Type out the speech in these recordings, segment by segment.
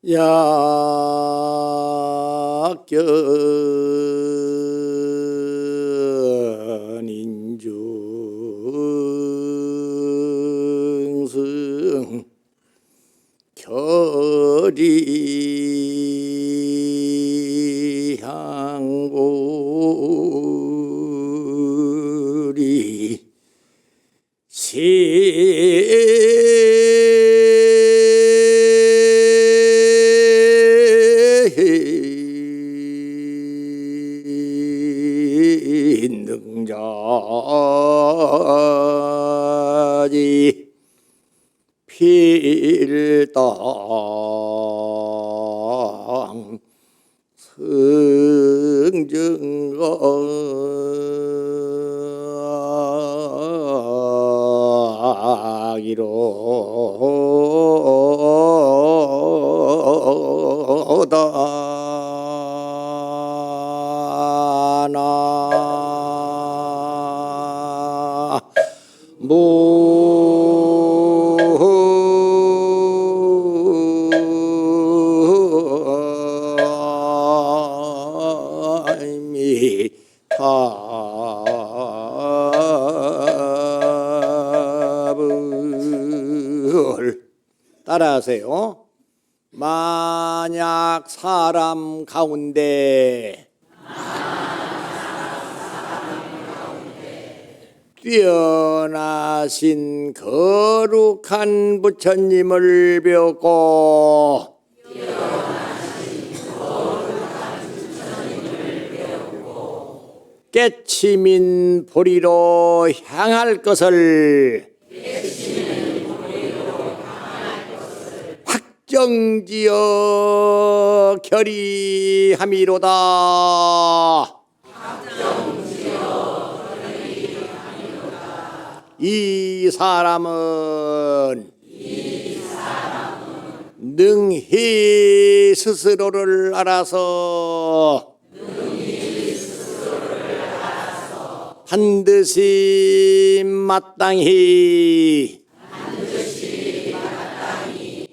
약견인중승 결의향고리 능자지 필당 이로다나 미타불 따라하세요. 만약 사람 가운데 뛰어나신 거룩한 부처님을 배웠고 깨치민 보리로 향할 것을 확정지어 결의함이로다. 이 사람은 능히 스스로를 알아서 반드시 마땅히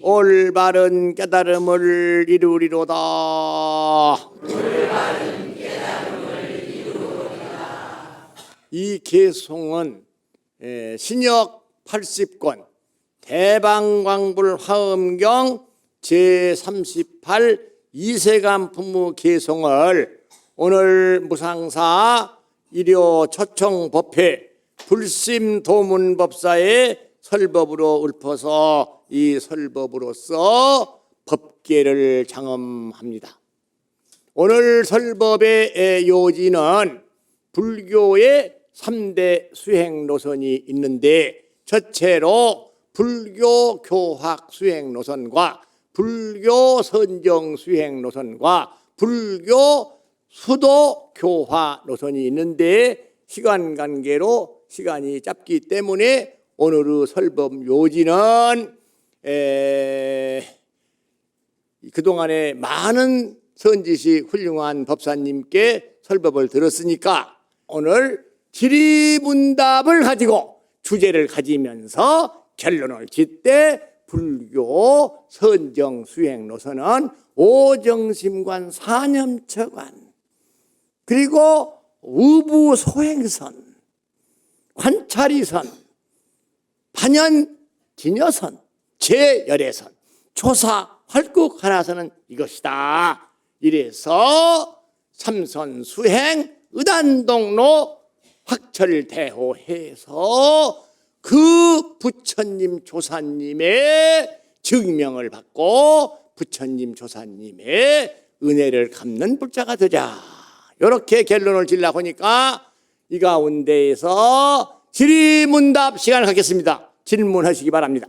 올바른 깨달음을 이루리로다. 이 개송은 신역 80권 대방광불 화엄경 제38 이세간 부무 개송을 오늘 무상사 일요 초청법회 불심도문법사의 설법으로 읊어서 이 설법으로서 법계를 장엄합니다. 오늘 설법의 요지는 불교의 3대 수행 노선이 있는데 첫째로 불교 교학 수행 노선과 불교 선정 수행 노선과 불교 수도 교화 노선이 있는데 시간 관계로 시간이 짧기 때문에 오늘의 설법 요지는 그동안에 많은 선지식 훌륭한 법사님께 설법을 들었으니까 오늘 지리문답을 가지고 주제를 가지면서 결론을 짓되 불교 선정 수행 노선은 오정심관 사념처관 그리고 우부소행선 관찰이선 반연진여선 제열애선 조사 활국하나선은 이것이다. 이래서 삼선 수행 의단동로 확철대호해서 그 부처님 조사님의 증명을 받고 부처님 조사님의 은혜를 갚는 불자가 되자. 이렇게 결론을 지으려고 하니까 이 가운데에서 질의문답 시간을 갖겠습니다. 질문하시기 바랍니다.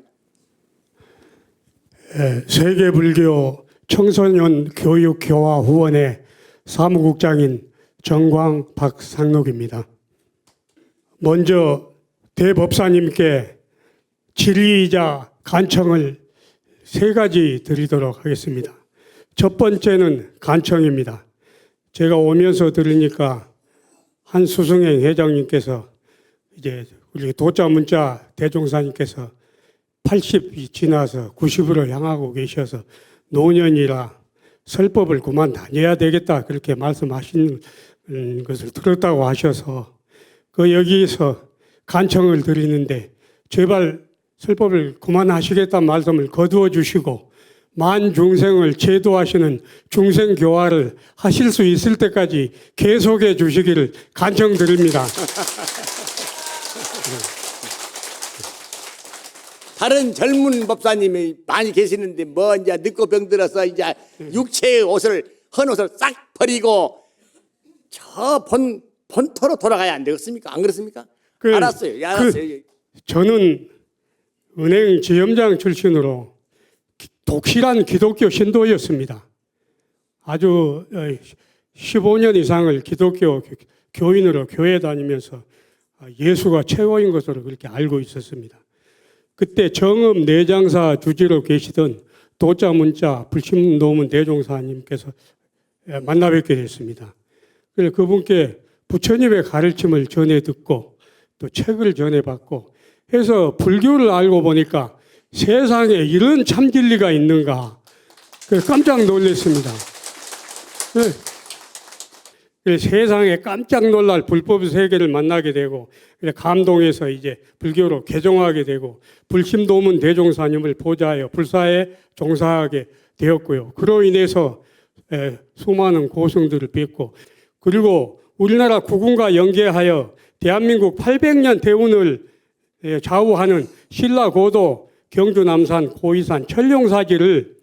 세계불교 청소년 교육교화 후원회 사무국장인 정광 박상록입니다. 먼저 대법사님께 질의이자 간청을 3가지 드리도록 하겠습니다. 첫 번째는 간청입니다. 제가 오면서 들으니까 한 수승행 회장님께서 이제 우리 도자문자 대종사님께서 80이 지나서 90으로 향하고 계셔서 노년이라 설법을 그만 다녀야 되겠다 그렇게 말씀하신 것을 들었다고 하셔서 여기서 간청을 드리는데 제발 설법을 그만하시겠다는 말씀을 거두어 주시고 만 중생을 제도하시는 중생교화를 하실 수 있을 때까지 계속해 주시기를 간청드립니다. 다른 젊은 법사님이 많이 계시는데 뭐 이제 늙고 병들어서 이제 육체의 옷을 헌 옷을 싹 버리고 저 본토로 돌아가야 안 되겠습니까? 안 그렇습니까? 알았어요. 예, 알았어요. 저는 은행 지점장 출신으로 독실한 기독교 신도였습니다. 아주 15년 이상을 기독교 교인으로 교회 다니면서 예수가 최고인 것으로 그렇게 알고 있었습니다. 그때 정읍 내장사 주지로 계시던 도자문자 불심노문 대종사님께서 만나 뵙게 됐습니다. 그래서 그분께 부처님의 가르침을 전해 듣고 또 책을 전해 받고 해서 불교를 알고 보니까 세상에 이런 참 진리가 있는가 깜짝 놀랐습니다. 세상에 깜짝 놀랄 불법 세계를 만나게 되고 감동해서 이제 불교로 개종하게 되고 불심도문 대종사님을 보좌하여 불사에 종사하게 되었고요. 그로 인해서 수많은 고승들을 뵙고 그리고 우리나라 국군과 연계하여 대한민국 800년 대운을 좌우하는 신라고도 경주 남산 고이산 천룡사지를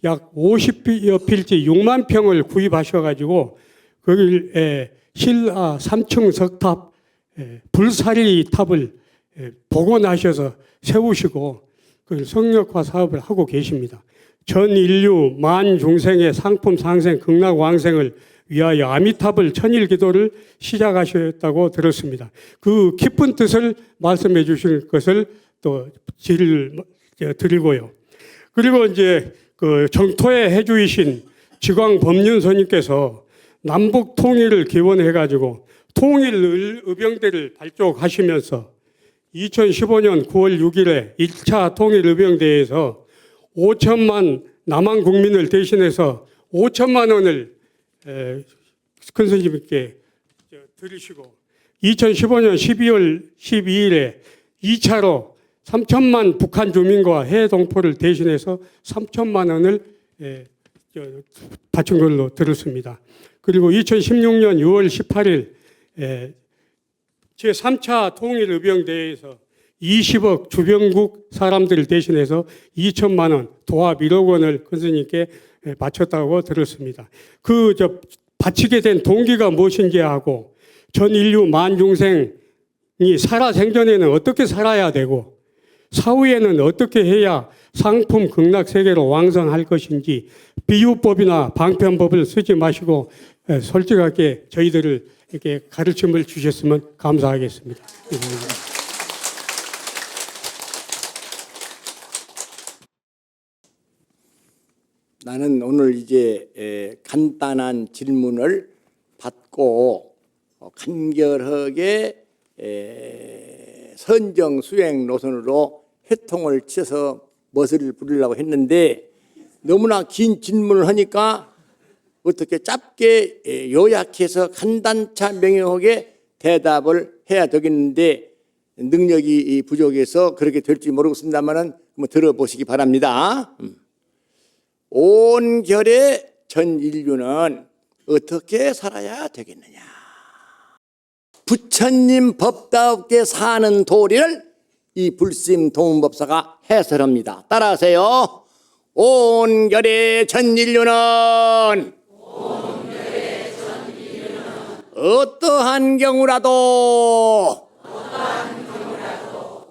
약 50여 필지 6만 평을 구입하셔가지고 거길 신라 3층 석탑 불사리 탑을 복원하셔서 세우시고 그 성역화 사업을 하고 계십니다. 전 인류 만 중생의 상품 상생 극락 왕생을 위하여 아미탑을 천일 기도를 시작하셨다고 들었습니다. 그 깊은 뜻을 말씀해 주실 것을 또 드리고요. 그리고 이제 그 정토에 해주이신 지광 법륜스님께서 남북 통일을 기원해가지고 통일 의병대를 발족하시면서 2015년 9월 6일에 1차 통일 의병대에서 5천만 남한 국민을 대신해서 5천만 원을 큰 스님께 드리시고 2015년 12월 12일에 2차로 3천만 북한 주민과 해외 동포를 대신해서 3천만 원을 바친 걸로 들었습니다. 그리고 2016년 6월 18일 제3차 통일의병대회에서 20억 주변국 사람들을 대신해서 2천만 원 도합 1억 원을 큰 스님께 바쳤다고 들었습니다. 바치게 된 동기가 무엇인지 하고 전 인류 만중생이 살아생전에는 어떻게 살아야 되고 사후에는 어떻게 해야 상품 극락세계로 왕성할 것인지 비유법이나 방편법을 쓰지 마시고 솔직하게 저희들을 이렇게 가르침을 주셨으면 감사하겠습니다. 나는 오늘 이제 간단한 질문을 받고 간결하게 선정 수행 노선으로 회통을 치어서 멋을 부리려고 했는데 너무나 긴 질문을 하니까 어떻게 짧게 요약해서 간단차 명료하게 대답을 해야 되겠는데 능력이 부족해서 그렇게 될지 모르겠습니다만은 한번 들어보시기 바랍니다. 온 결의 전 인류는 어떻게 살아야 되겠느냐? 부처님 법답게 사는 도리를 이 불심 도문법사가 해설합니다. 따라하세요. 온 결의 전 인류는 어떠한 경우라도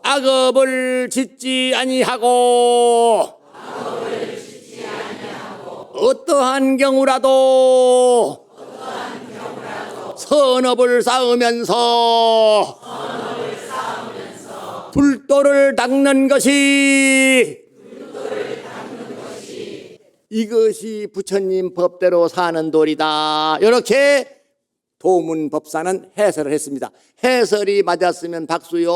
악업을 짓지 아니하고 어떠한 경우라도 선업을 쌓으면서 불도를 닦는 것이 이것이 부처님 법대로 사는 도리다. 이렇게 도문법사는 해설을 했습니다. 해설이 맞았으면 박수요.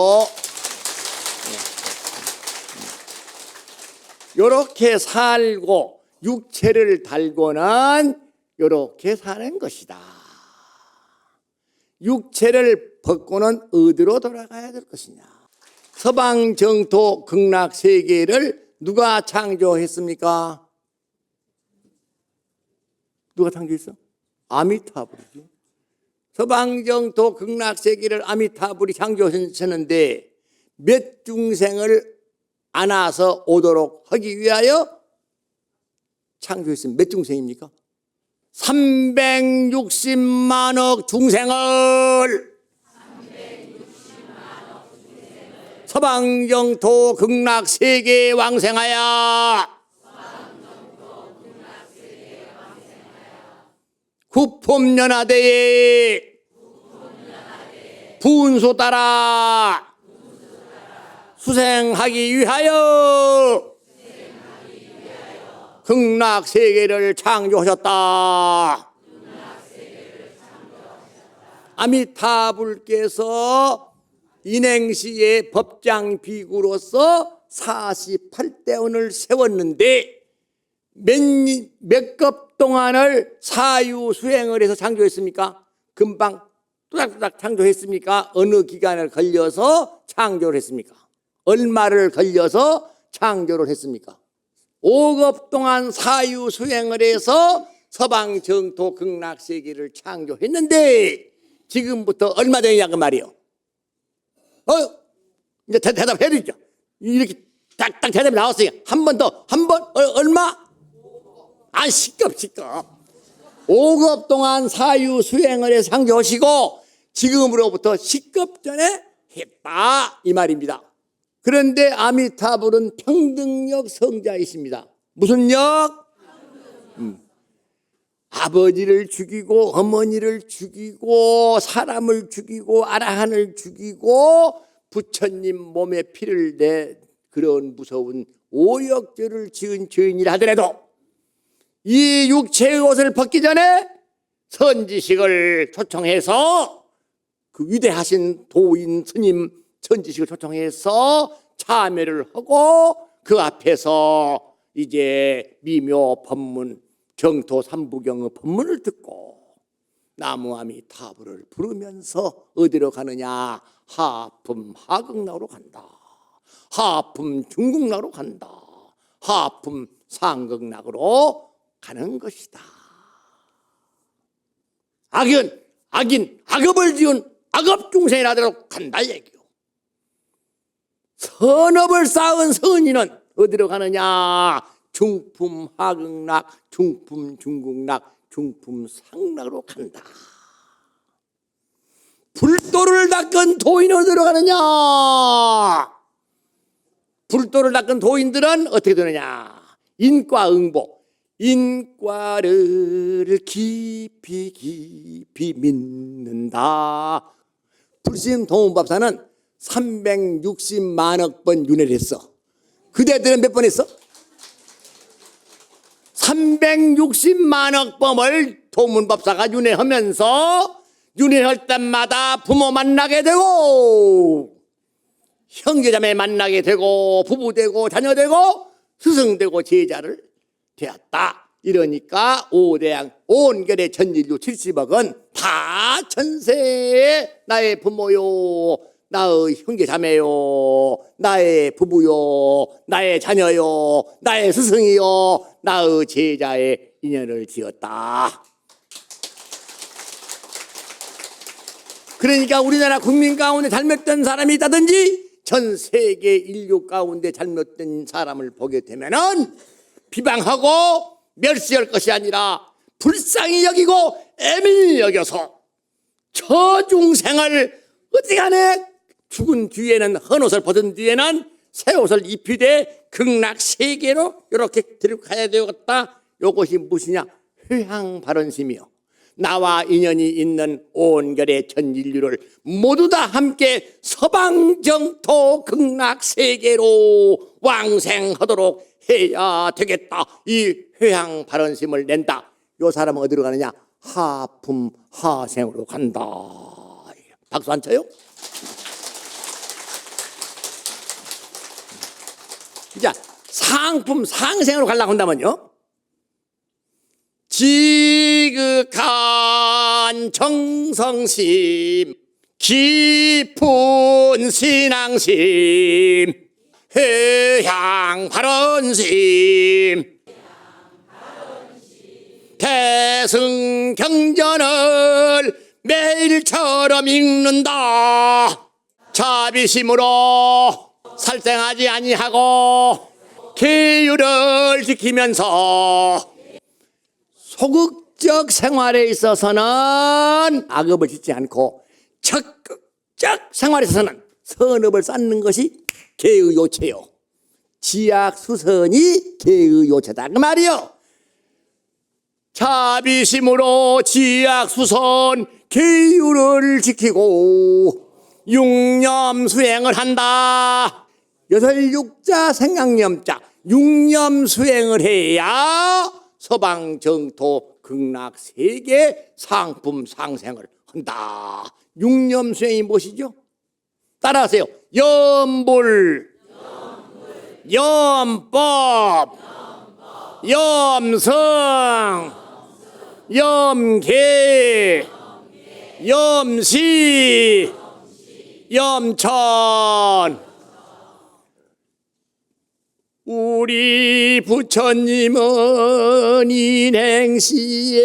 이렇게 살고 육체를 달고는 이렇게 사는 것이다. 육체를 벗고는 어디로 돌아가야 될 것이냐. 서방 정토 극락 세계를 누가 창조했습니까? 누가 창조했어? 아미타불이죠. 서방 정토 극락 세계를 아미타불이 창조하셨는데 몇 중생을 안아서 오도록 하기 위하여 창조했습니다. 몇 중생입니까? 360만억 중생을 서방정토 극락 세계에 왕생하여 구품연화대에 분수 따라 수생하기 위하여 극락 세계를 창조하셨다. 아미타불께서 인행시의 법장 비구로서 48대원을 세웠는데 몇 급 동안을 사유 수행을 해서 창조했습니까? 금방 뚜닥뚜닥 창조했습니까? 어느 기간을 걸려서 창조를 했습니까? 얼마를 걸려서 창조를 했습니까? 5급 동안 사유 수행을 해서 서방 정토 극락 세계를 창조했는데 지금부터 얼마 전이냐 그 말이요. 이제 대답해 주죠. 이렇게 딱딱 대답이 나왔으니까 한 번 더, 얼마? 아, 시급. 5급 동안 사유 수행을 해서 창조하시고 지금으로부터 10급 전에 했다 이 말입니다. 그런데 아미타불은 평등력 성자이십니다. 무슨 력? 아버지를 죽이고 어머니를 죽이고 사람을 죽이고 아라한을 죽이고 부처님 몸에 피를 내 그런 무서운 오역죄를 지은 죄인이라 하더라도 이 육체의 옷을 벗기 전에 선지식을 초청해서 그 위대하신 도인 스님 선지식을 초청해서 참회를 하고 그 앞에서 이제 미묘 법문 정토 삼부경의 법문을 듣고 나무아미타불을 부르면서 어디로 가느냐. 하품 하극락으로 간다. 하품 중국락으로 간다. 하품 상극락으로 가는 것이다. 악업을 지은 악업 중생이라도록 간다 얘기요. 선업을 쌓은 선인은 어디로 가느냐. 중품 하극락, 중품 중국락, 중품 상락으로 간다. 불도를 닦은 도인은 어디로 가느냐. 불도를 닦은 도인들은 어떻게 되느냐. 인과응보. 인과를 깊이 믿는다. 불심 동문법사는 360만억 번 윤회를 했어. 그대들은 몇 번 했어? 360만억 번을 도문법사가 윤회하면서 윤회할 때마다 부모 만나게 되고 형제자매 만나게 되고 부부 되고 자녀 되고 스승 되고 제자를 되었다. 이러니까 오대양 온결의 전인류 70억은 다 전세의 나의 부모요, 나의 형제자매요, 나의 부부요, 나의 자녀요, 나의 스승이요, 나의 제자의 인연을 지었다. 그러니까 우리나라 국민 가운데 잘못된 사람이 있다든지 전 세계 인류 가운데 잘못된 사람을 보게 되면은 비방하고 멸시할 것이 아니라 불쌍히 여기고 애민히 여겨서 저 중생을 어디가네 죽은 뒤에는 헌옷을 벗은 뒤에는 새 옷을 입히되 극락 세계로 이렇게 데리고 가야 되겠다. 이것이 무엇이냐? 회향발언심이요. 나와 인연이 있는 온결의 전 인류를 모두 다 함께 서방정토 극락 세계로 왕생하도록 해야 되겠다. 이 회향 발언심을 낸다. 이 사람은 어디로 가느냐? 하품 하생으로 간다. 박수 안 쳐요? 자, 상품 상생으로 가려고 한다면요, 지극한 정성심 깊은 신앙심 회향 발언심 대승경전을 매일처럼 읽는다. 자비심으로 살생하지 아니하고 계율을 지키면서 소극적 생활에 있어서는 악업을 짓지 않고 적극적 생활에 있어서는 선업을 쌓는 것이 계의 요체요. 지약수선이 계의 요체다 그 말이요. 자비심으로 지약수선 계율을 지키고 육념수행을 한다. 여설육자 생각념자 육념수행을 해야 서방정토 극락세계 상품 상생을 한다. 육념수행이 무엇이죠? 따라하세요. 염불, 염법, 염성, 염계, 염시, 염천. 우리 부처님은 인행시에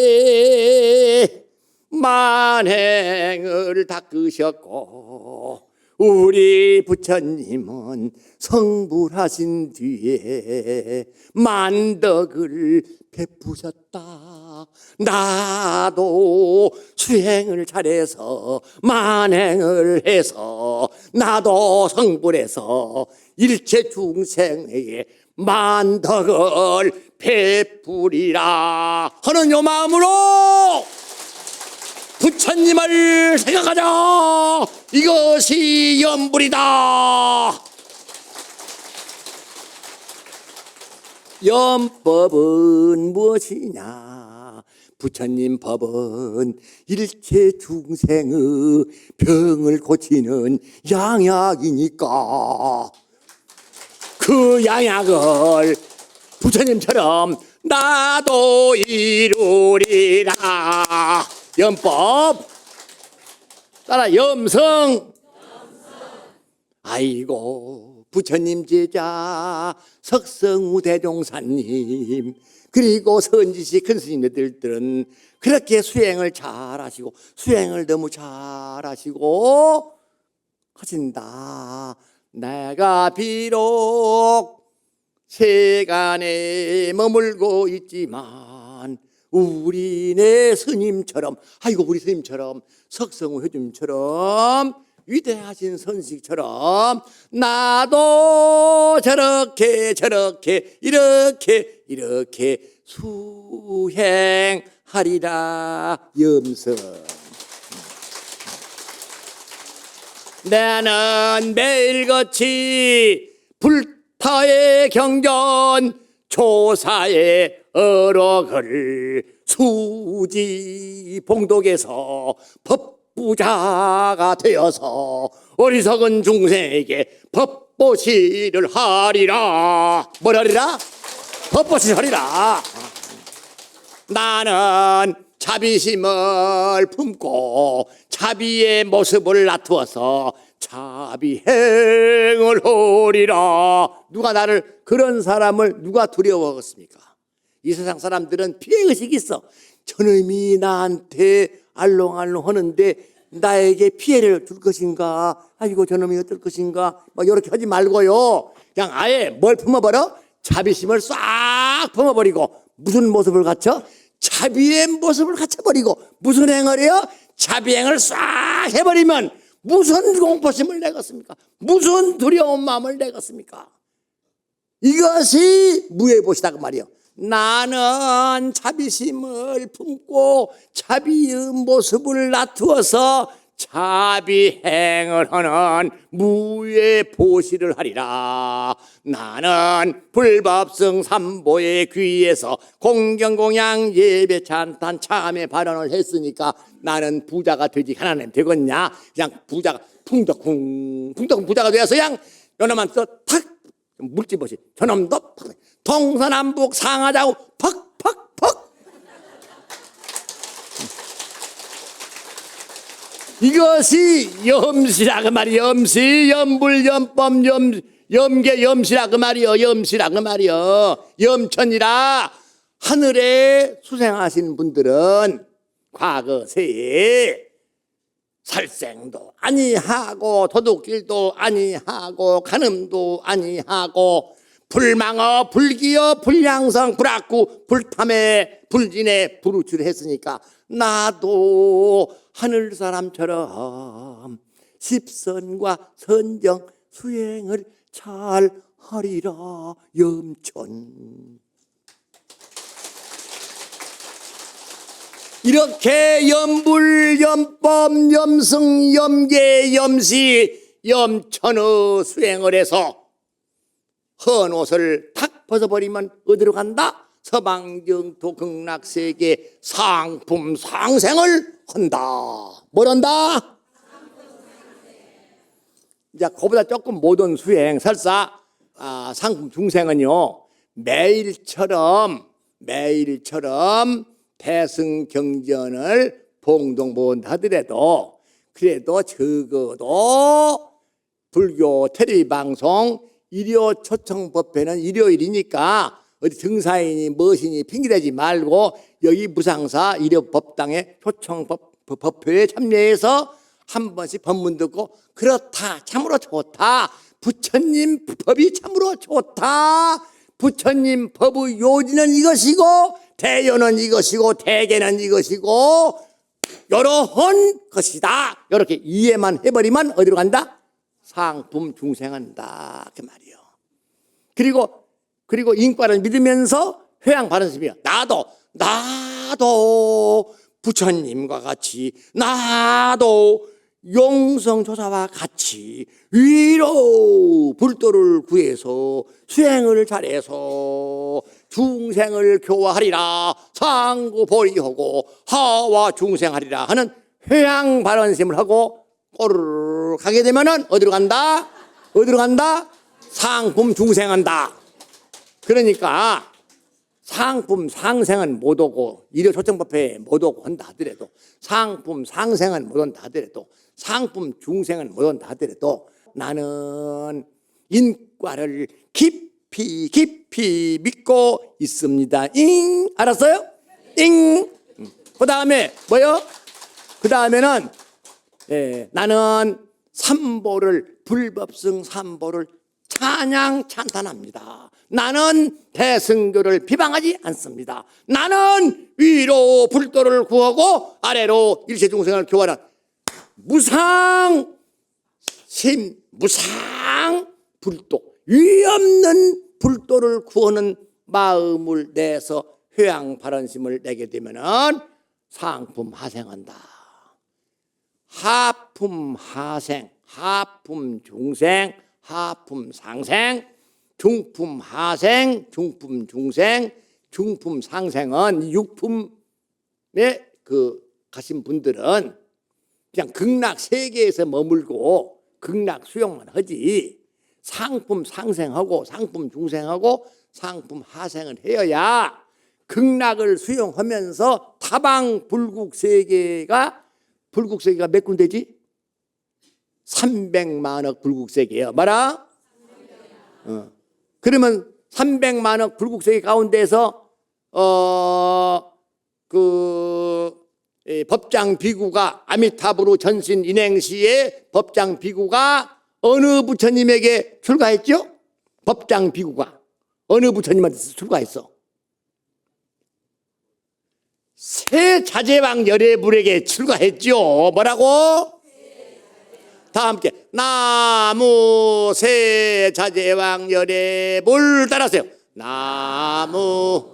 만행을 닦으셨고 우리 부처님은 성불하신 뒤에 만덕을 베푸셨다. 나도 수행을 잘해서 만행을 해서 나도 성불해서 일체 중생에게 만덕을 베푸리라 하는 요 마음으로 부처님을 생각하자. 이것이 염불이다. 염법은 무엇이냐? 부처님 법은 일체 중생의 병을 고치는 양약이니까 그 양약을 부처님처럼 나도 이루리라. 염법 따라 염성. 아이고 부처님 제자 석성우 대종사님 그리고 선지시 큰 스님들은 그렇게 수행을 잘하시고 수행을 너무 잘하시고 하신다. 내가 비록 세간에 머물고 있지만 우리네 스님처럼 아이고 우리 스님처럼 석성우 효주님처럼 위대하신 선식처럼 나도 저렇게 이렇게 수행하리라. 염성. 나는 매일같이 불타의 경전 조사의 어록을 수지 봉독에서 법부자가 되어서 어리석은 중생에게 법보시를 하리라. 뭘 하리라? 법보시를 하리라. 나는 자비심을 품고 자비의 모습을 나투어서 자비행을 하리라. 누가 나를 그런 사람을 누가 두려워하겠습니까? 이 세상 사람들은 피해의식이 있어. 저놈이 나한테 알롱알롱 하는데 나에게 피해를 줄 것인가? 아이고 저놈이 어떨 것인가? 막 이렇게 하지 말고요. 그냥 아예 뭘 품어버려? 자비심을 싹 품어버리고 무슨 모습을 갖춰? 자비의 모습을 갖춰버리고 무슨 행을 해요? 자비행을 싹 해버리면 무슨 공포심을 내겠습니까? 무슨 두려운 마음을 내겠습니까? 이것이 무해보시다 그 말이에요. 나는 자비심을 품고 자비의 모습을 나투어서 자비행을 하는 무예보시를 하리라. 나는 불법성 삼보의 귀에서 공경공양 예배 찬탄 참회 발언을 했으니까 나는 부자가 되지 하나님 되겠냐? 그냥 부자가 풍덕쿵 부자가 되어서 그냥 요놈만 탁 물집어시 저놈도 동서남북 상하자고 퍽퍽퍽 이것이 염시라 그 말이요. 염시, 염불, 염법, 염계, 염시라 그 말이요. 염시라 그 말이요. 염천이라. 하늘에 수생하신 분들은 과거 세에 살생도 아니하고 도둑질도 아니하고 간음도 아니하고 불망어 불기어 불량성 불악구 불탐에 불진에 불우치를 했으니까 나도 하늘 사람처럼 십선과 선정 수행을 잘 하리라. 염천. 이렇게 염불, 염법, 염승, 염계, 염시, 염천의 수행을 해서 헌 옷을 탁 벗어버리면 어디로 간다? 서방정토 극락세계 상품 상생을 한다. 뭘 한다? 이제 그보다 조금 못한 수행, 설사 상품 중생은요 매일처럼 대승경전을 봉동 못 하더라도 그래도 적어도 불교 텔레비방송 일요 초청법회는 일요일이니까 어디 등사인이 무엇이니 핑계대지 말고 여기 무상사 일요 법당에 초청법회에 참여해서 한 번씩 법문 듣고 그렇다 참으로 좋다 부처님 법이 참으로 좋다 부처님 법의 요지는 이것이고 대요는 이것이고 대계는 이것이고 여러한 것이다. 이렇게 이해만 해버리면 어디로 간다? 상품 중생한다 그 말이요. 그리고 인과를 믿으면서 회양 바른심이요. 나도 부처님과 같이 나도 용성조사와 같이 위로 불도를 구해서 수행을 잘해서 중생을 교화하리라 상구보리하고 하와 중생하리라 하는 회양 발언심을 하고 꼬르르 가게 되면은 어디로 간다? 상품 중생한다. 그러니까 상품 상생은 못 오고 일요 초청법회에 못 오고 한다 하더라도 상품 상생은 못 온다 하더라도 상품 중생은 못 온다 하더라도 나는 인과를 깊이 믿고 있습니다. 잉 알았어요? 잉. 그 다음에 뭐요? 그 다음에는 나는 불법승 삼보를 찬양 찬탄합니다. 나는 대승교를 비방하지 않습니다. 나는 위로 불도를 구하고 아래로 일체중생을 교화하는 무상 불도 위 없는 불도를 구하는 마음을 내서 회양 발언심을 내게 되면은 상품 하생한다. 하품 하생, 하품 중생, 하품 상생, 중품 하생, 중품 중생, 중품 상생은 육품에 가신 분들은 그냥 극락 세계에서 머물고 극락 수용만 하지 상품 상생하고 상품 중생하고 상품 하생을 해야 극락을 수용하면서 타방 불국 세계가 몇 군데지? 300만억 불국 세계예요. 뭐라? 그러면 300만억 불국 세계 가운데서 법장 비구가 아미타불루 전신 인행시에 법장 비구가 어느 부처님에게 출가했죠? 법장 비구가 어느 부처님한테 출가했어? 세 자제왕 열애불에게 출가했죠. 뭐라고? 다 함께 나무 세 자제왕 열애불 따라하세요. 나무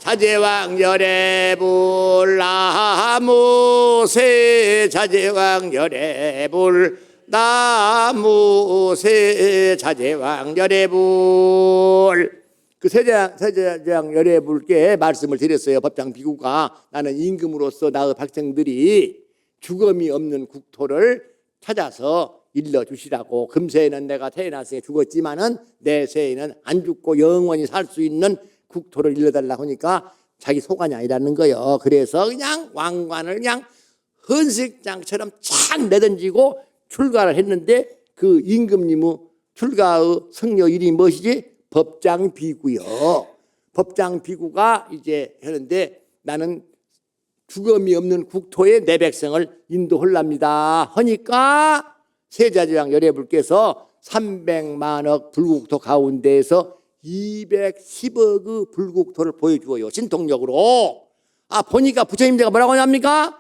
자제왕 열애불 나무 세 자제왕 열애불 나무 세 자제왕 열애불. 그 세자장 열애불께 말씀을 드렸어요. 법장 비구가 나는 임금으로서 나의 백성들이 죽음이 없는 국토를 찾아서 일러주시라고. 금세에는 내가 태어나서 죽었지만은 내세에는 안 죽고 영원히 살 수 있는 국토를 일러달라고 하니까 자기 소관이 아니라는 거예요. 그래서 그냥 왕관을 그냥 헌색장처럼 착 내던지고 출가를 했는데 그 임금님의 출가의 성녀 이름이 무엇이지? 법장비구요. 법장비구가 이제 하는데 나는 죽음이 없는 국토에 내 백성을 인도하랍니다 하니까 세자조상 열애불께서 300만억 불국토 가운데에서 210억의 불국토를 보여주어요. 신통력으로. 보니까 부처님제가 뭐라고 하냐입니까?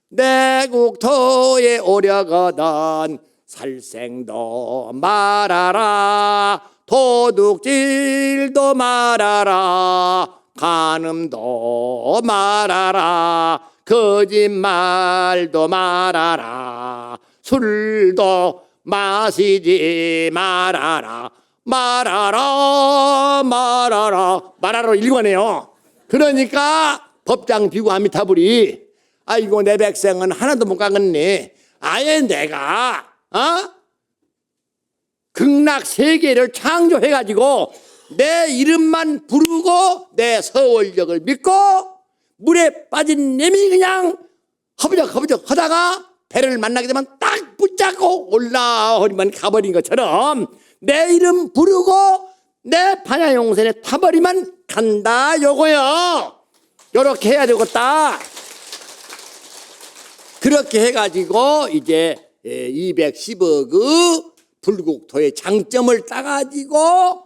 내 국토에 오려거든 살생도 말아라, 도둑질도 말아라, 간음도 말아라, 거짓말도 말아라, 술도 마시지 말아라, 말아라, 말아라, 말아라 일관해요. 그러니까 법장 비구 아미타불이 아이고 내 백성은 하나도 못 가겠네. 아예 내가 극락 세계를 창조해가지고 내 이름만 부르고 내 서원력을 믿고 물에 빠진 놈이 그냥 허부적 하다가 배를 만나게 되면 딱 붙잡고 올라오리만 가버린 것처럼 내 이름 부르고 내 반야용선에 타버리면 간다 요거요. 요렇게 해야 되겠다. 그렇게 해가지고 이제 210억의 불국토의 장점을 따가지고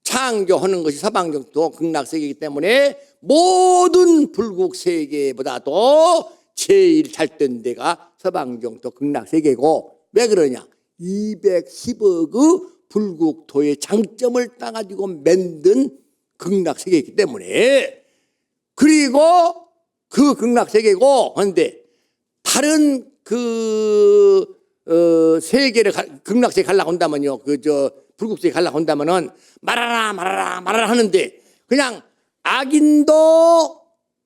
창조하는 것이 서방정토 극락세계이기 때문에 모든 불국세계보다도 제일 잘 된 데가 서방정토 극락세계고, 왜 그러냐? 210억의 불국토의 장점을 따가지고 만든 극락세계이기 때문에. 그리고 그 극락세계고 그런데 다른 세계를 극락세계 가려고 한다면요, 불국세계 가려고 한다면은 말하라 하는데 그냥 악인도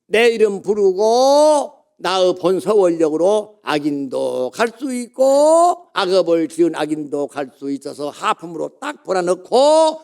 내 이름 부르고 나의 본서원력으로 악인도 갈 수 있고 악업을 지은 악인도 갈 수 있어서 하품으로 딱 몰아넣고,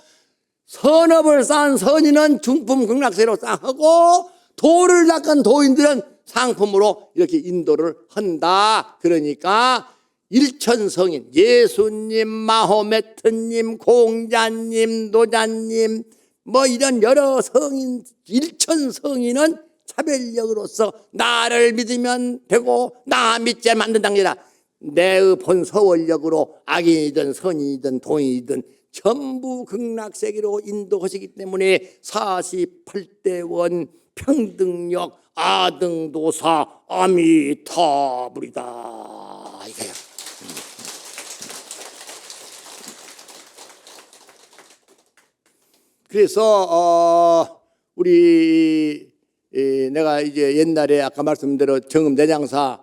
선업을 쌓은 선인은 중품 극락세로 쌓고 도를 닦은 도인들은 상품으로 이렇게 인도를 한다. 그러니까 일천성인 예수님, 마호메트님, 공자님, 노자님 뭐 이런 여러 성인, 일천성인은 차별력으로서 나를 믿으면 되고 나 믿지 않으면 안 된다는 게 아니라 내의 본서원력으로 악인이든 선인이든 도인이든 전부 극락세계로 인도하시기 때문에 48대원 평등력 아등도사 아미타불이다 이거야. 그래서 내가 이제 옛날에 아까 말씀대로 정음 내장사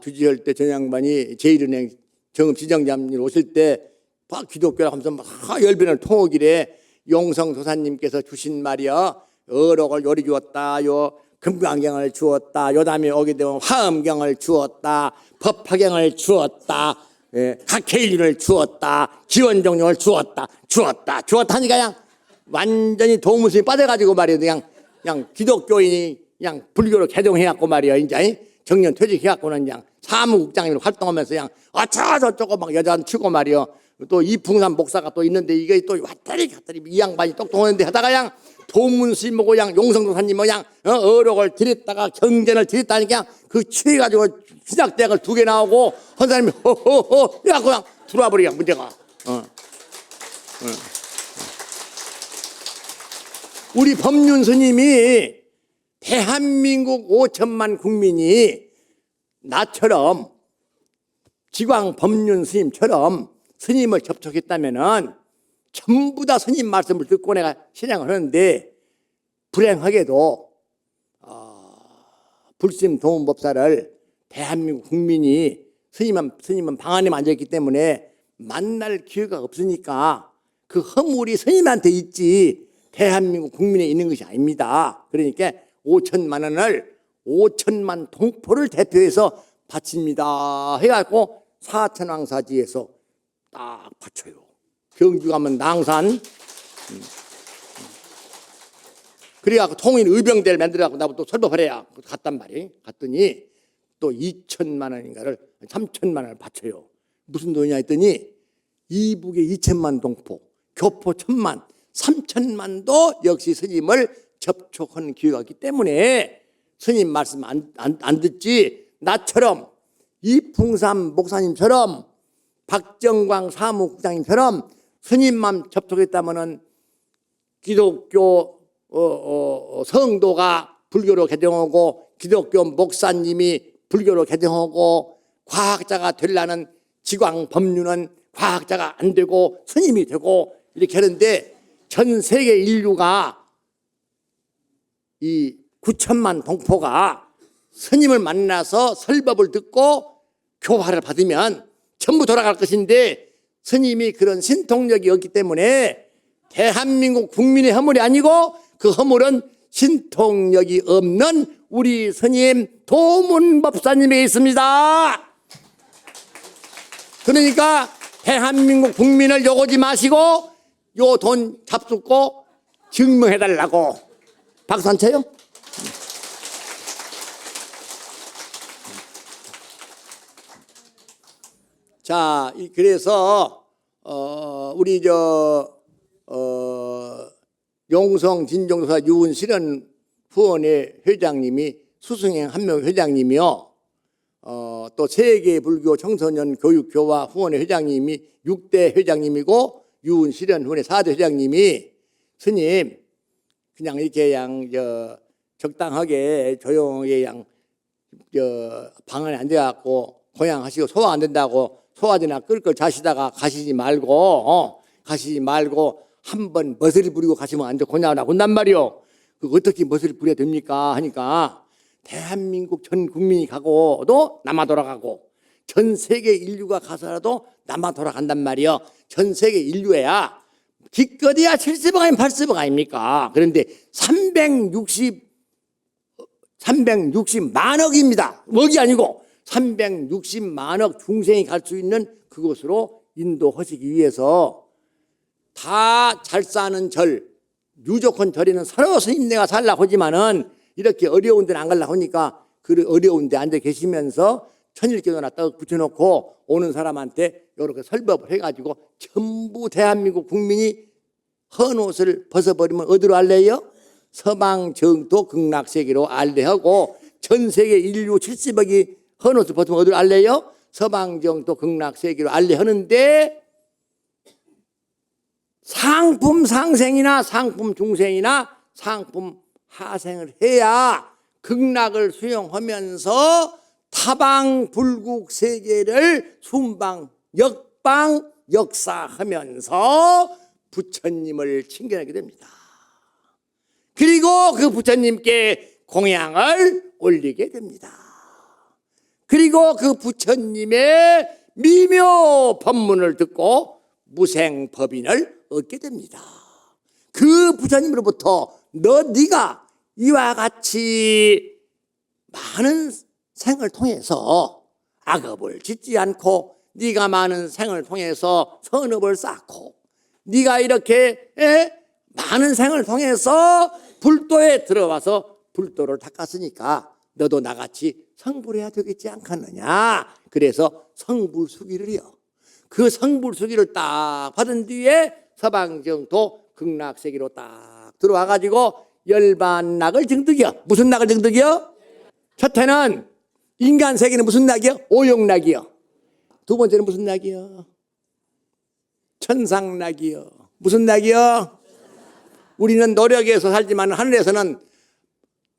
주지할 때 전양반이 제1은행 정음 지정장님 오실 때 막 기독교라고 하면서 막 열변을 통하길래 용성도사님께서 주신 말이야, 어록을 요리 주었다, 요 금강경을 주었다, 요 다음에 오게 되면 화엄경을 주었다, 법화경을 주었다, 각해일륜을 주었다, 기원종령을 주었다 하니까 그냥 완전히 도무스에 빠져가지고 말이야, 그냥 기독교인이 그냥 불교로 개종해갖고 말이야, 이제 정년 퇴직해갖고는 그냥 사무국장으로 활동하면서 그냥 어쩌고저쩌고 막 여자는 치고 말이야. 또 이풍산 목사가 또 있는데 이게 또 왔다리 갔다리 이 양반이 똑똑하는데 하다가 그냥 도문스님하고 그냥 용성도사님 그냥 어록을 들였다가 경전을 들였다니까 그 취해가지고 신학대학을 2개 나오고 한 사람이 허허허 해갖고 그냥 들어와 버리야 문제가. 우리 법륜 스님이 대한민국 5천만 국민이 나처럼 지광 법륜 스님처럼 스님을 접촉했다면은 전부 다 스님 말씀을 듣고 내가 신앙을 하는데, 불행하게도 불심 도문법사를 대한민국 국민이 스님은 방 안에 앉아있기 때문에 만날 기회가 없으니까 그 허물이 스님한테 있지 대한민국 국민에 있는 것이 아닙니다. 그러니까 5천만 원을 5천만 동포를 대표해서 바칩니다 해갖고 사천왕사지에서 딱 바쳐요. 경주 가면 낭산. 그래갖고 통일 의병대를 만들어갖고 나보고 또 설법을 해야 갔단 말이에요. 갔더니 또 2천만 원인가를 3천만 원을 바쳐요. 무슨 돈이냐 했더니 이북의 2천만 동포, 교포 1,000만, 3천만도 역시 스님을 접촉하는 기회가 있기 때문에 스님 말씀 안 듣지. 나처럼 이풍삼 목사님처럼 박정광 사무국장님처럼 스님만 접촉했다면은 기독교 성도가 불교로 개종하고 기독교 목사님이 불교로 개종하고 과학자가 되려는 지광 법륜은 과학자가 안 되고 스님이 되고 이렇게 하는데 전 세계 인류가 이 9천만 동포가 스님을 만나서 설법을 듣고 교화를 받으면 전부 돌아갈 것인데 스님이 그런 신통력이 없기 때문에 대한민국 국민의 허물이 아니고 그 허물은 신통력이 없는 우리 스님 도문법사님에 있습니다. 그러니까 대한민국 국민을 욕하지 마시고 요 돈 잡숫고 증명해달라고. 박수 한 쳐요? 자, 그래서 우리 용성 진종사 유은실은 후원회 회장님이 수승행 한명 회장님이요. 또 세계불교 청소년 교육교화 후원회 회장님이 6대 회장님이고 유은실은 후원회 4대 회장님이 스님 그냥 이렇게 적당하게 조용하게 방 안에 앉아갖고 고향하시고 소화 안 된다고 소화제나 끌끌 자시다가 가시지 말고 한번 멋을 부리고 가시면 안 돼. 고냐라고 한단 말이요. 그 어떻게 멋을 부려야 됩니까 하니까 대한민국 전 국민이 가고도 남아 돌아가고 전 세계 인류가 가서라도 남아 돌아간단 말이요. 전 세계 인류야 기껏해야 70억 아니면 80억 아닙니까? 그런데 360만억입니다. 억이 아니고 360만억 중생이 갈 수 있는 그곳으로 인도하시기 위해서 다 잘 사는 절, 유족한 절에는 서로 스님네가 살라고 하지만은 이렇게 어려운 데는 안 가려고 하니까 그 어려운 데 앉아 계시면서 천일기도나 떡 붙여놓고 오는 사람한테 이렇게 설법을 해가지고 전부 대한민국 국민이 헌 옷을 벗어버리면 어디로 알래요? 서방 정토 극락세계로 알래하고 전 세계 인류 70억이 헌 옷을 벗으면 어디로 알래요? 서방 정토 극락세계로 알래하는데 상품 상생이나 상품 중생이나 상품 하생을 해야 극락을 수용하면서 타방 불국 세계를 순방 역방 역사하면서 부처님을 친견하게 됩니다. 그리고 그 부처님께 공양을 올리게 됩니다. 그리고 그 부처님의 미묘 법문을 듣고 무생법인을 얻게 됩니다. 그 부처님으로부터 네가 이와 같이 많은 생을 통해서 악업을 짓지 않고 네가 많은 생을 통해서 선업을 쌓고 네가 이렇게 많은 생을 통해서 불도에 들어와서 불도를 닦았으니까 너도 나같이 성불해야 되겠지 않겠느냐. 그래서 성불수기를요. 그 성불수기를 딱 받은 뒤에 서방정토 극락세계로 딱 들어와가지고 열반낙을 증득이요. 무슨 낙을 증득이요? 첫째는 인간 세계는 무슨 낙이요? 오욕낙이요. 두 번째는 무슨 낙이요? 천상낙이요. 무슨 낙이요? 우리는 노력해서 살지만 하늘에서는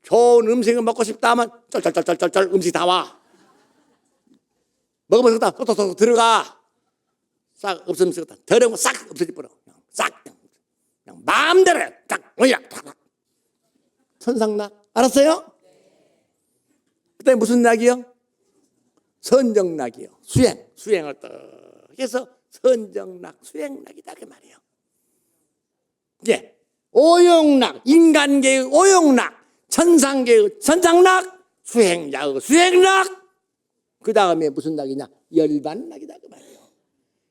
좋은 음식을 먹고 싶다 하면 쩔쩔쩔쩔쩔 음식 다 와. 먹으면 다 쏙쏙쏙 들어가. 싹 없으면 썩다. 더러운 거 싹 없어지버려. 싹 그냥 마음대로 딱 뭐야. 천상낙 알았어요? 그다음에 무슨 낙이요? 선정낙이요. 수행을 딱 해서 선정낙, 수행낙이다 그 말이에요. 이제 오욕낙, 인간계의 오욕낙, 천상계의 천상낙, 수행자의 수행낙. 그 다음에 무슨 낙이냐? 열반낙이다 그 말이에요.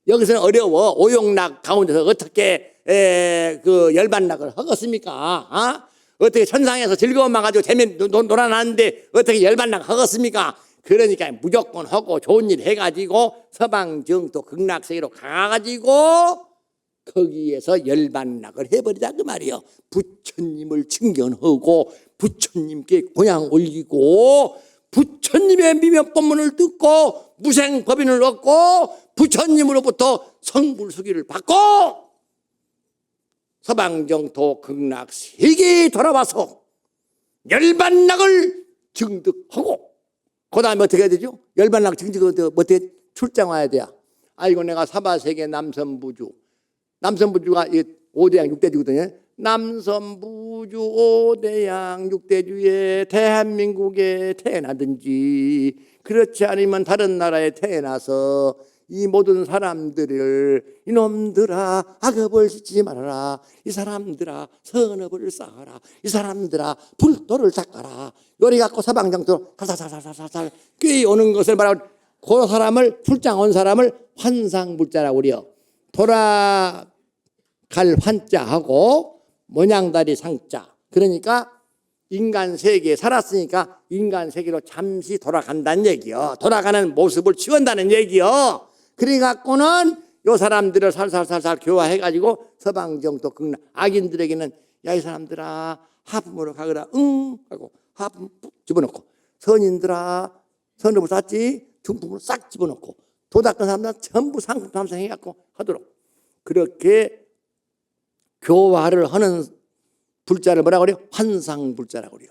여기서는 어려워. 오욕낙 가운데서 어떻게 그 열반낙을 하겠습니까? 어떻게 천상에서 즐거움만 가지고 재미 놀아나는데 어떻게 열반낙 하겠습니까? 그러니까 무조건 하고 좋은 일 해가지고 서방정토 극락세계로 가가지고 거기에서 열반락을 해버리자 그 말이요. 부처님을 칭견하고 부처님께 고향 올리고 부처님의 미면법문을 듣고 무생법인을 얻고 부처님으로부터 성불수기를 받고 서방정토 극락세계에 돌아와서 열반락을 증득하고 그 다음에 어떻게 해야 되죠? 열반락 증득하고 어떻게 출장 와야 돼요? 아이고 내가 사바세계 남선부주 남선부주가 5대양 6대주거든요. 남선부주 5대양 6대주에 대한민국에 태어나든지 그렇지 않으면 다른 나라에 태어나서 이 모든 사람들을 이놈들아 악업을 짓지 말아라. 이 사람들아 선업을 쌓아라. 이 사람들아 불도를 닦아라. 요리 갖고 서방정토로 살살살살살살 꿰어오는 것을 말하고 그 사람을 출장 온 사람을 환상불자라고 그래요. 돌아갈 환자하고 모냥다리 상자. 그러니까 인간 세계에 살았으니까 인간 세계로 잠시 돌아간다는 얘기요. 돌아가는 모습을 취한다는 얘기요. 그래 갖고는 요 사람들을 살살살살 교화해가지고 서방정토 극락 악인들에게는 야 이 사람들아 하품으로 가거라 응 하고 하품 푹 집어넣고 선인들아 선업을 쌓지 중품으로 싹 집어넣고 도 닦은 사람들은 전부 상품 탐생해갖고 하도록 그렇게 교화를 하는 불자를 뭐라고 그래요? 환상불자라고 그래요.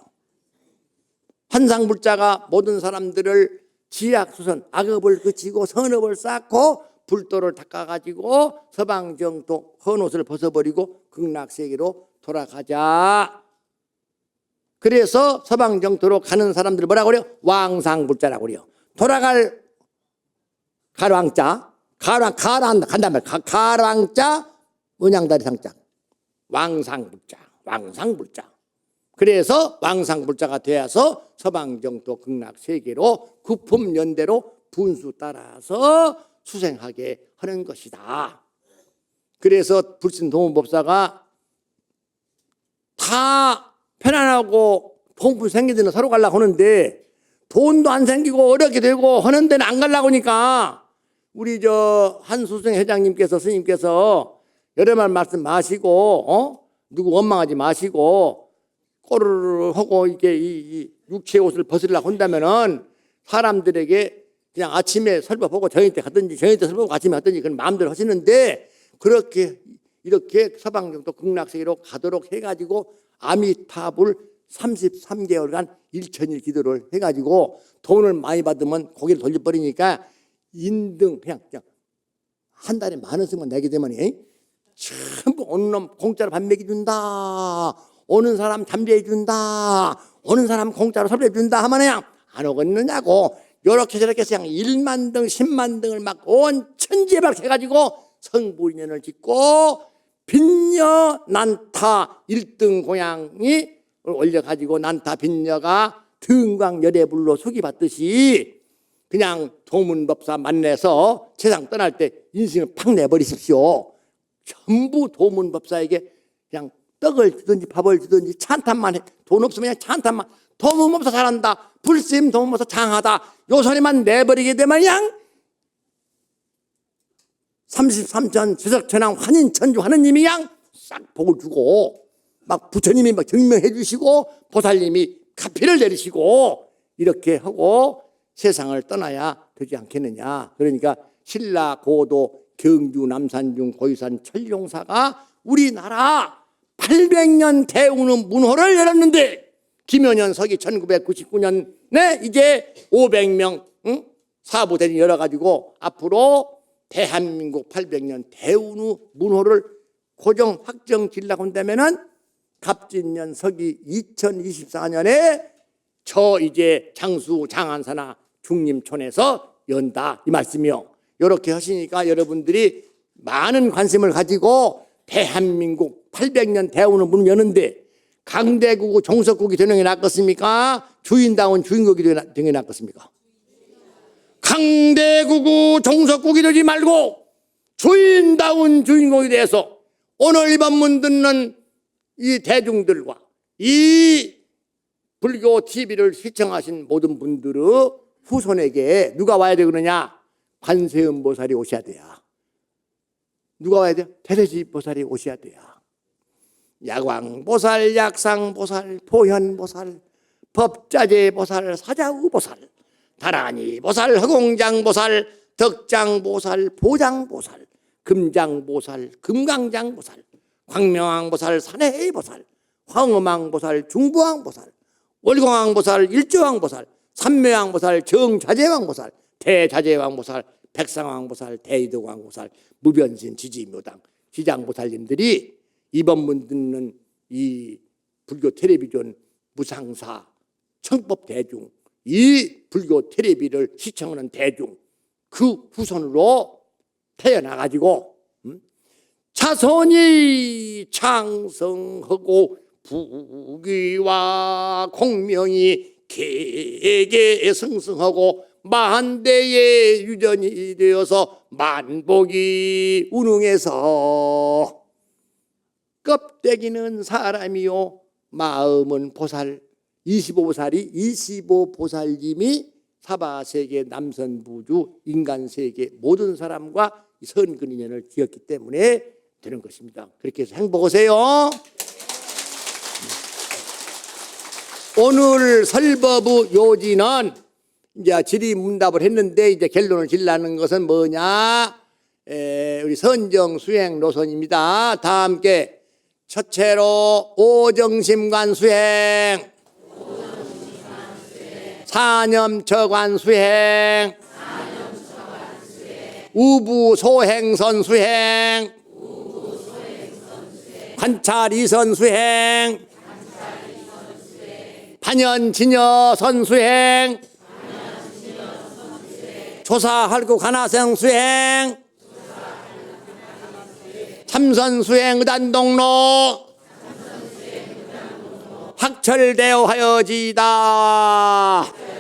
환상불자가 모든 사람들을 지약수선 악업을 그치고 선업을 쌓고 불도를 닦아가지고 서방정토 헌옷을 벗어버리고 극락세계로 돌아가자. 그래서 서방정토로 가는 사람들 뭐라고 그래요? 왕상불자라고 그래요. 돌아갈 가왕자 간단 말이야. 가왕자 은양다리 상자 왕상불자 왕상불자. 그래서 왕상불자가 되어서 서방정토 극락세계로 구품연대로 분수 따라서 수생하게 하는 것이다. 그래서 불신도문법사가 다 편안하고 공부 생기들은 서로 가려고 하는데 돈도 안 생기고 어렵게 되고 하는 데는 안 가려고 하니까 우리 한수생 회장님께서 스님께서 여러 말 말씀 마시고 누구 원망하지 마시고 꼬르르 하고 이게 이 육체의 옷을 벗으려고 한다면은 사람들에게 그냥 아침에 설법 보고 저녁 때 갔든지 저녁 때 설법 보고 아침에 갔든지 그런 마음대로 하시는데 그렇게 이렇게 서방정토 극락세계로 가도록 해가지고 아미타불 33개월간 1000일 기도를 해가지고 돈을 많이 받으면 고개를 돌려버리니까 인등 그냥 한 달에 10,000원씩만 내게 되면 전부 오는 놈 공짜로 밥 먹여준다. 오는 사람 담배해준다. 오는 사람 공짜로 설배해준다 하면 그냥 안 오겠느냐고 요렇게 저렇게 해서 그냥 1만 등 10만 등을 막 온 천지에박 해가지고 성불인연을 짓고 빈녀 난타 1등 고양이 올려가지고 난타 빈녀가 등광열애불로 속이 받듯이 그냥 도문법사 만나서 세상 떠날 때 인생을 팍 내버리십시오. 전부 도문법사에게 그냥 떡을 주든지 밥을 주든지 찬탄만 해. 돈 없으면 그냥 찬탄만. 도문법사 잘한다. 불심 도문법사 장하다. 요 소리만 내버리게 되면 그냥 33천 주석천왕 환인천주 하느님이 그냥 싹 복을 주고 막 부처님이 막 증명해 주시고 보살님이 가피를 내리시고 이렇게 하고 세상을 떠나야 되지 않겠느냐. 그러니까 신라 고도 경주 남산중 고유산 철룡사가 우리나라 800년 대우는 문호를 열었는데 김연현 서기 1999년에 이제 500명 사부대리 열어가지고 앞으로 대한민국 800년 대운후 문호를 고정 확정 지으려고 한다면은 갑진년 서기 2024년에 저 이제 장수 장안사나 중림촌에서 연다 이 말씀이요. 이렇게 하시니까 여러분들이 많은 관심을 가지고 대한민국 800년 대운후 문을 여는데 강대국 종석국이 되는 게 낫겠습니까? 주인다운 주인국이 되는 게 낫겠습니까? 강대국우 종석국이 되지 말고 주인다운 주인공이 돼서 오늘 이 법문 듣는 이 대중들과 이 불교 TV를 시청하신 모든 분들의 후손에게 누가 와야 되느냐? 관세음보살이 오셔야 돼요. 누가 와야 돼요? 대세지보살이 오셔야 돼요. 야광보살, 약상보살, 보현보살, 법자재보살, 사자우보살, 다라니보살, 허공장보살, 덕장보살, 보장보살, 금장보살, 금강장보살, 광명왕보살, 산해보살, 황음왕보살, 중부왕보살, 월공왕보살, 일조왕보살, 삼매왕보살, 정자재왕보살, 대자재왕보살, 백상왕보살, 대이덕왕보살, 무변신, 지지묘당, 지장보살님들이 이번 문 듣는 이 불교 텔레비전 무상사 청법 대중, 이 불교 텔레비를 시청하는 대중, 그 후손으로 태어나가지고 자손이 창성하고 부귀와 공명이 계계승승하고 만대의 유전이 되어서 만복이 운흥해서 껍데기는 사람이요 마음은 보살. 25보살이 25보살님이 사바세계, 남선부주, 인간세계 모든 사람과 선근 인연을 지었기 때문에 되는 것입니다. 그렇게 해서 행복하세요. 오늘 설법의 요지는 이제 질의문답을 했는데 이제 결론을 질라는 것은 뭐냐? 우리 선정 수행 노선입니다. 다 함께 첫째로 오정심관 수행, 사념처관 수행, 우부소행선 수행, 관찰이선 수행, 반연진여선 수행, 조사할구 관하성 수행, 참선수행 의단동로 확철되어 하여지다.